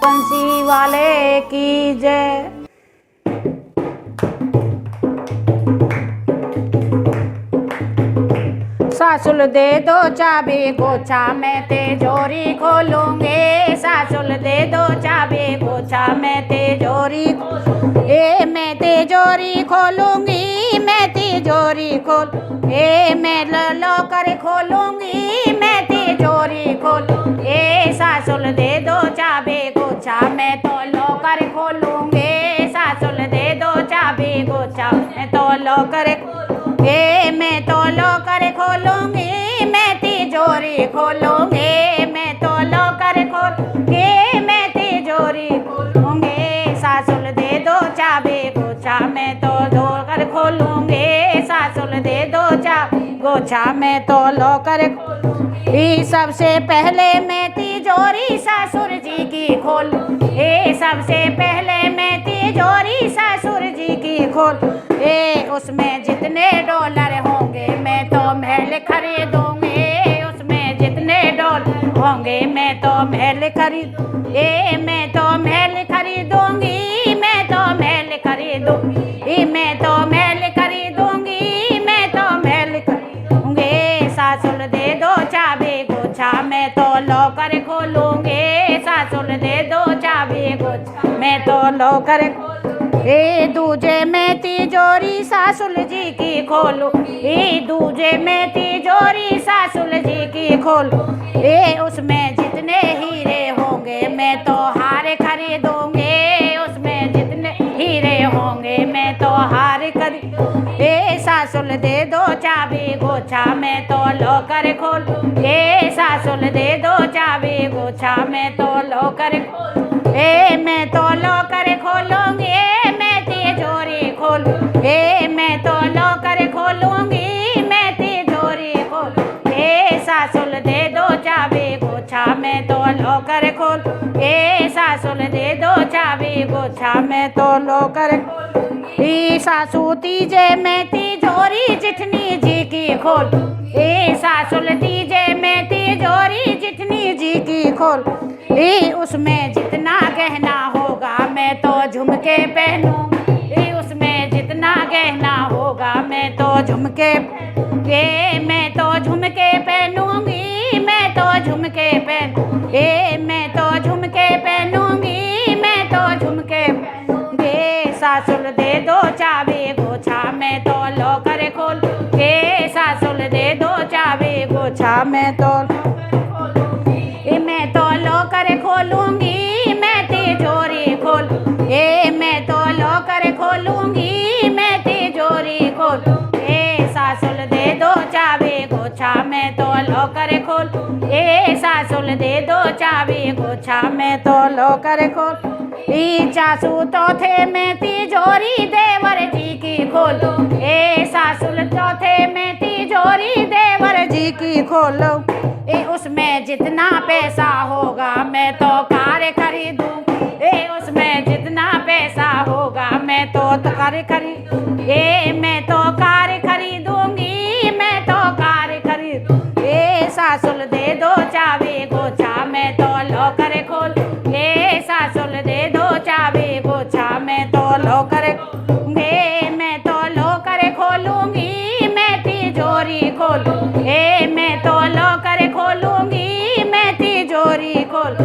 बंसी वाले की जय। सासुल दे दो चाबी गोछा मैं तिजोरी खोलूंगे। सासुल दे दो चाबी गोछा मैं तिजोरी मैं तिजोरी खोलूंगी। मैं तिजोरी खोल मैं लॉकर खोलूंगी। मैं तिजोरी खोल सासुल दे दो चाबी गोछा मैं तो लॉकर खोलूंगे। सासुल दे दो चाबी गोछा मैं तो लॉकर मैं तो लॉकर खोलूंगी। मैं तिजोरी खोलूंगी। मैं तो लॉकर खोलूंगी। मैं तिजोरी खोलूंगी। सासुल दे दो चाबी गोछा मैं तो लॉकर खोलूंगी। सासुल दे दो चाबी गोछा मैं तो लॉकर खोलूंगी। सबसे पहले मैं तिजोरी ससुर जी की खोलूं। सबसे पहले मैं तिजोरी ससुर जी की खोल उसमें जितने डॉलर होंगे मैं तो महल खरीदूंगी। उसमें जितने डॉलर होंगे मैं तो महल मैं तो महल खरीदूंगी। मैं तो महल खरीदूंगी। मैं तो महल खरीदूंगी। मैं तो महल खरीदूंगी। सासुल दे दो चाबी गोछा मैं तो लॉकर खोलूंगी। सासुल दे दो चाबी गोछा मैं तो लॉकर दूजे में तिजोरी सासुल जी की खोलू। दूजे में तिजोरी सासुल जी की खोलू। उसमें जितने हीरे होंगे मैं तो हार खरीदूंगी। उसमें जितने हीरे होंगे मैं तो हार खरीद सासुल दे दो चाबी गोछा मैं तो लॉकर खोलू। सासुल दे दो चाबी गोछा मैं तो लॉकर मैं तो लॉकर खोलूंगी। मैं तिजोरी खोलू। मैं तो लॉकर खोलूंगी। मैं तिजोरी खोलू। सासुल दे दो चाबी गोछा मैं तो लॉकर खोलू। सासुल दे दो चाबी गोछा मैं तो लॉकर सासू तीजे मैं तिजोरी जिठनी जी की खोल। सासुल तीजे मैं तिजोरी जिठनी जी की खोल। उसमें जितना गहना होगा मैं तो झुमके पहनूंगी। उसमें जितना गहना होगा मैं तो झुमके मैं तो झुमके पहनूंगी। मैं तो झुमके मैं तो झुमके पहनूंगी। मैं तो झुमके सासुल दे दो चाबी गोछा मैं तो लॉकर खोल। सासुल दे दो चाबी गोछा मैं तो लॉकर खोलूंगी। मैं तिजोरी खोल मैं तो लॉकर खोलूंगी। मैं तिजोरी खोल सासुल दे दो चाबी गोछा मैं तो लॉकर खोल। सासुल दे दो चाबी गोछा मैं तो लॉकर खोल। चासू चौथे में तिजोरी देवर जी की खोलो। सासुल चौथे में तिजोरी देवर जी की खोलो। उसमें जितना पैसा होगा मैं तो कार खरीदूं। उसमें जितना पैसा होगा मैं तो कार मैं तो कार खरीदूंगी। मैं तो कार खरीद सासुल दे दो चाबी गोछा मैं तो लॉकर खोल। सासुल दे दो चाबी गोछा मैं तो लॉकर मैं तो लॉकर खोलूंगी। मैं तिजोरी खोलूं। मैं तो लॉकर खोलूंगी। मैं तिजोरी खोल।